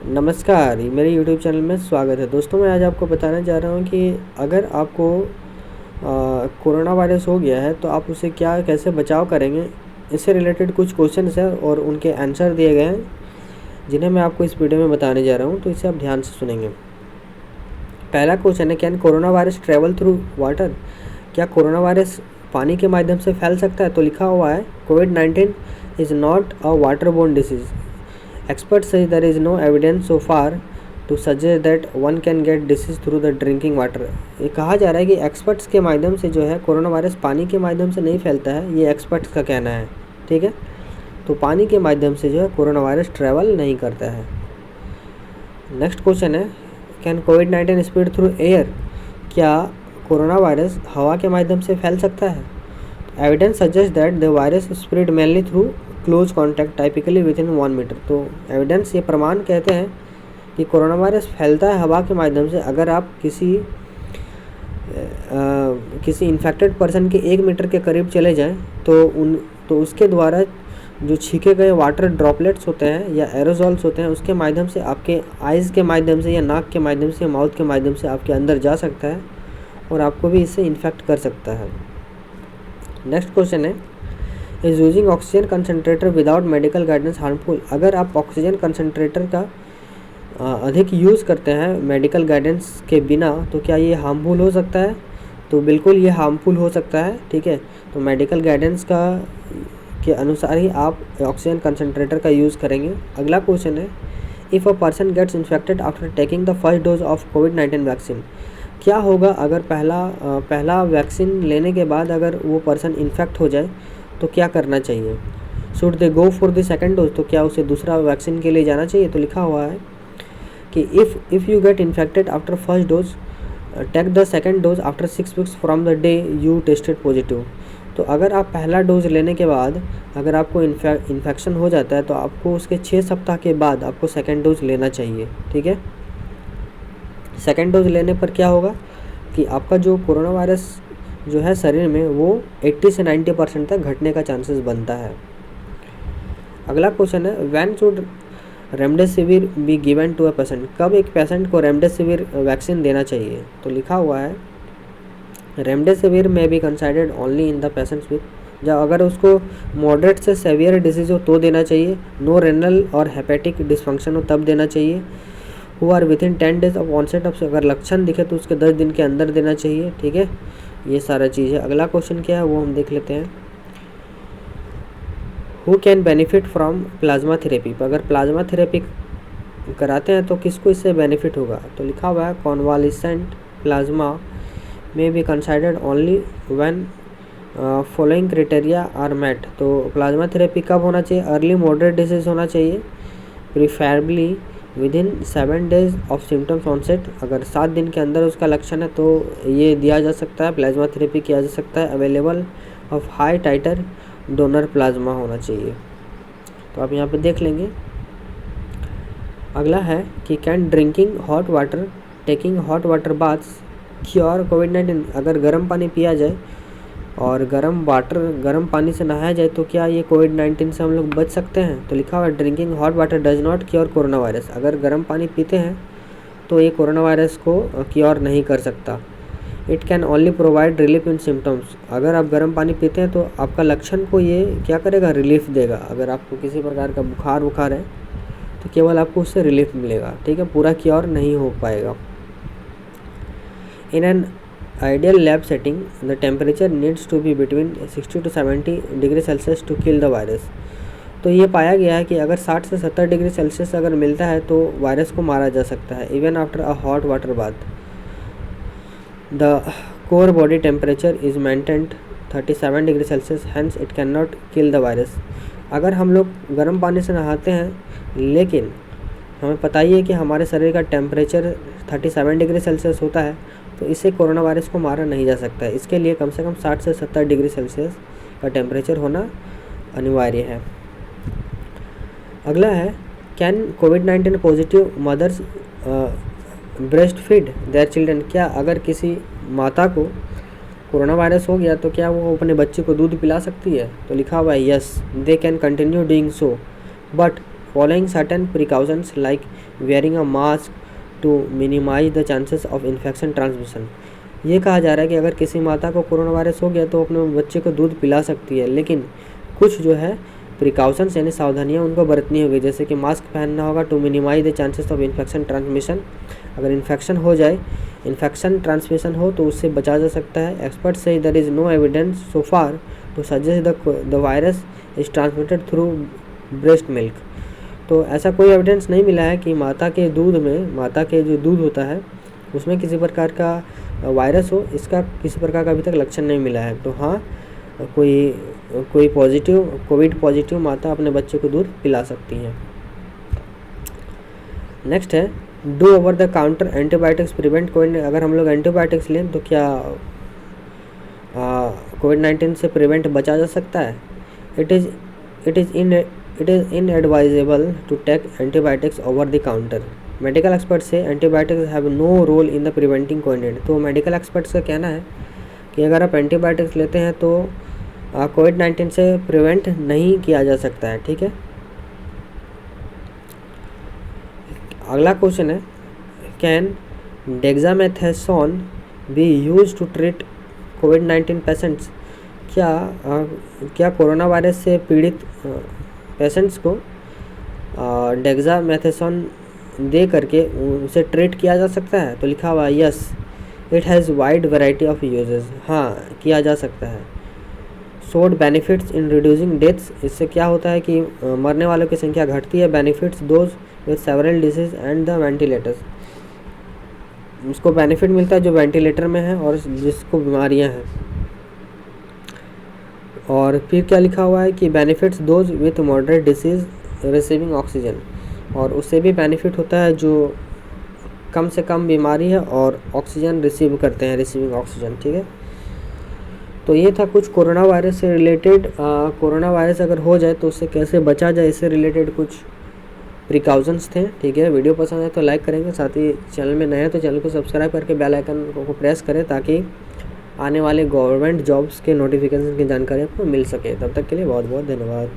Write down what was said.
नमस्कार, मेरे YouTube channel में स्वागत है। दोस्तों, मैं आज आपको बताने जा रहा हूँ कि अगर आपको कोरोना वायरस हो गया है तो आप उसे कैसे बचाव करेंगे। इससे रिलेटेड कुछ क्वेश्चंस हैं और उनके आंसर दिए गए हैं, जिन्हें मैं आपको इस वीडियो में बताने जा रहा हूँ, तो इसे आप ध्यान से सुनेंगे। पहला क्वेश्चन है, can corona virus travel through water? क्या कोरोना वायरस पानी के माध्यम से फैल सकता है? तो लिखा हुआ है, कोविड-19 is not a water borne disease. Experts say there is no evidence so far to suggest that one can get disease through the drinking water। ये कहा जा रहा है कि एक्सपर्ट्स के माध्यम से जो है कोरोना वायरस पानी के माध्यम से नहीं फैलता है, ये एक्सपर्ट्स का कहना है। ठीक है, तो पानी के माध्यम से जो है कोरोना वायरस ट्रैवल नहीं करता है। नेक्स्ट क्वेश्चन है, कैन कोविड-19 स्प्रेड थ्रू एयर? क्या कोरोना वायरस हवा के माध्यम से फैल सकता है? Evidence suggest that the virus spread mainly through close contact typically within 1 metre. तो एविडेंस, ये प्रमाण कहते हैं कि कोरोना वायरस फैलता है हवा के माध्यम से अगर आप किसी इन्फेक्टेड पर्सन के 1 मीटर के करीब चले जाएं तो उसके द्वारा जो छीके गए वाटर ड्रॉपलेट्स होते हैं या एरोजॉल्स होते हैं, उसके माध्यम से आपके आइज़ के माध्यम से या नाक के माध्यम से या माउथ के माध्यम से आपके अंदर जा सकता है और आपको भी इससे इन्फेक्ट कर सकता है। नेक्स्ट क्वेश्चन है, is using oxygen concentrator without medical guidance harmful? अगर आप ऑक्सीजन कंसनट्रेटर का अधिक यूज़ करते हैं मेडिकल गाइडेंस के बिना, तो क्या ये हार्मफुल हो सकता है? तो बिल्कुल ये हार्मफुल हो सकता है। ठीक है, तो मेडिकल गाइडेंस के अनुसार ही आप ऑक्सीजन कंसनट्रेटर का यूज़ करेंगे। अगला क्वेश्चन है, if a person gets infected after taking the first dose of कोविड-19 वैक्सीन? क्या होगा अगर पहला वैक्सीन लेने के बाद अगर वो पर्सन इन्फेक्ट हो जाए तो क्या करना चाहिए? Should they go for the second dose? तो क्या उसे दूसरा वैक्सीन के लिए जाना चाहिए? तो लिखा हुआ है कि if you get infected after first dose, take the second dose after 6 weeks from the day you tested positive. तो अगर आप पहला डोज लेने के बाद अगर आपको इन्फेक्शन हो जाता है तो आपको उसके 6 सप्ताह के बाद आपको सेकंड डोज लेना चाहिए। ठीक है, सेकंड डोज लेने पर क्या होगा कि आपका जो कोरोना वायरस जो है शरीर में वो 80 से 90% तक घटने का चांसेस बनता है। अगला क्वेश्चन है, when should remdesivir be given to a patient? कब एक पेशेंट को रेमडेसिविर वैक्सीन देना चाहिए? तो लिखा हुआ है, रेमडेसिविर में be considered only in the patients with, जब अगर उसको मॉडरेट से सेवियर डिसीज हो तो देना चाहिए, नो रेनल और हेपेटिक डिसफंक्शन हो तब देना चाहिए, who are within 10 days of onset of, अगर लक्षण दिखे तो उसके 10 दिन के अंदर देना चाहिए। ठीक है, ये सारा चीज़ है। अगला क्वेश्चन क्या है वो हम देख लेते हैं, who can benefit from plasma therapy? अगर प्लाज्मा थेरेपी कराते हैं तो किसको इससे बेनिफिट होगा? तो लिखा हुआ है, convalescent plasma may be considered only when following criteria are met. तो प्लाज्मा थेरेपी कब होना चाहिए? अर्ली मॉडरेट डिजीज होना चाहिए, preferably within 7 days of symptoms onset, अगर 7 दिन के अंदर उसका लक्षण है तो ये दिया जा सकता है, प्लाज्मा थेरेपी किया जा सकता है। Available of high titre donor plasma होना चाहिए। तो आप यहाँ पे देख लेंगे। अगला है कि can drinking hot water, taking hot water baths cure कोविड-19? अगर गर्म पानी पिया जाए और गर्म पानी से नहाया जाए तो क्या ये कोविड-19 से हम लोग बच सकते हैं? तो लिखा हुआ है, drinking hot water does not cure corona virus. अगर गर्म पानी पीते हैं तो ये कोरोना वायरस को क्योर नहीं कर सकता। It can only provide relief in symptoms. अगर आप गर्म पानी पीते हैं तो आपका लक्षण को ये क्या करेगा? रिलीफ देगा। अगर आपको किसी प्रकार का बुखार है तो केवल आपको उससे रिलीफ मिलेगा। ठीक है, पूरा क्योर नहीं हो पाएगा। In an ideal lab setting the temperature needs to be between 60 to 70 degree Celsius to kill the virus. तो ये पाया गया है कि अगर 60 से 70 डिग्री सेल्सियस अगर मिलता है तो वायरस को मारा जा सकता है। Even after a hot water bath the core body temperature is maintained 37 degree Celsius, hence it can not kill the virus. अगर हम लोग गर्म पानी से नहाते हैं लेकिन हमें पता ही है कि हमारे शरीर का टेम्परेचर 37 डिग्री सेल्सियस होता है, तो इससे कोरोना वायरस को मारा नहीं जा सकता है। इसके लिए कम से कम 60 से 70 डिग्री सेल्सियस का टेम्परेचर होना अनिवार्य है। अगला है, कैन कोविड-19 positive mothers breast feed their children? क्या अगर किसी माता को कोरोना वायरस हो गया तो क्या वो अपने बच्चे को दूध पिला सकती है? तो लिखा हुआ है, yes they can continue doing so but following certain precautions like wearing a mask to minimise the chances of infection transmission. ये कहा जा रहा है कि अगर किसी माता को कोरोना वायरस हो गया तो अपने बच्चे को दूध पिला सकती है, लेकिन कुछ जो है प्रिकॉशंस यानी सावधानियाँ उनको बरतनी होगी, जैसे कि मास्क पहनना होगा to minimise the chances of infection transmission. अगर इन्फेक्शन ट्रांसमिशन हो तो उससे बचा जा सकता है। एक्सपर्ट से there is no evidence so far to suggest the virus is transmitted through breast milk. तो ऐसा कोई एविडेंस नहीं मिला है कि माता के जो दूध होता है उसमें किसी प्रकार का वायरस हो, इसका किसी प्रकार का अभी तक लक्षण नहीं मिला है। तो हाँ, कोई कोविड पॉजिटिव माता अपने बच्चे को दूध पिला सकती हैं। नेक्स्ट है do over the counter antibiotics prevent Covid. अगर हम लोग एंटीबायोटिक्स लें तो क्या कोविड-19 से प्रिवेंट बचा जा सकता है? It is inadvisable to take antibiotics over the counter. Medical experts से antibiotics have no role in the preventing covid. तो मेडिकल एक्सपर्ट्स का कहना है कि अगर आप एंटीबायोटिक्स लेते हैं तो कोविड-19 से प्रिवेंट नहीं किया जा सकता है। ठीक है, अगला क्वेश्चन है can dexamethasone be use to treat कोविड-19 पेशेंट्स। क्या कोरोना वायरस से पीड़ित पेशेंट्स को डेक्सामेथासोन दे करके उसे ट्रीट किया जा सकता है? तो लिखा हुआ yes it has wide variety of uses. हाँ, किया जा सकता है। Showed benefits in reducing deaths. इससे क्या होता है कि मरने वालों की संख्या घटती है। Benefits those with several disease and the ventilators. उसको बेनिफिट मिलता है जो वेंटिलेटर में है और जिसको बीमारियां हैं। और फिर क्या लिखा हुआ है कि benefits those with moderate disease receiving oxygen. और उससे भी बेनिफिट होता है जो कम से कम बीमारी है और ऑक्सीजन रिसीव करते हैं, रिसीविंग ऑक्सीजन। ठीक है, तो ये था कुछ कोरोना वायरस से रिलेटेड। कोरोना वायरस अगर हो जाए तो उससे कैसे बचा जाए, इससे रिलेटेड कुछ प्रिकॉशंस थे। ठीक है, वीडियो पसंद है तो लाइक करेंगे, साथ ही चैनल में नए हैं तो चैनल को सब्सक्राइब करके बेल आइकन को प्रेस करें ताकि आने वाले गवर्नमेंट जॉब्स के नोटिफिकेशन की जानकारी आपको मिल सके। तब तक के लिए बहुत बहुत धन्यवाद।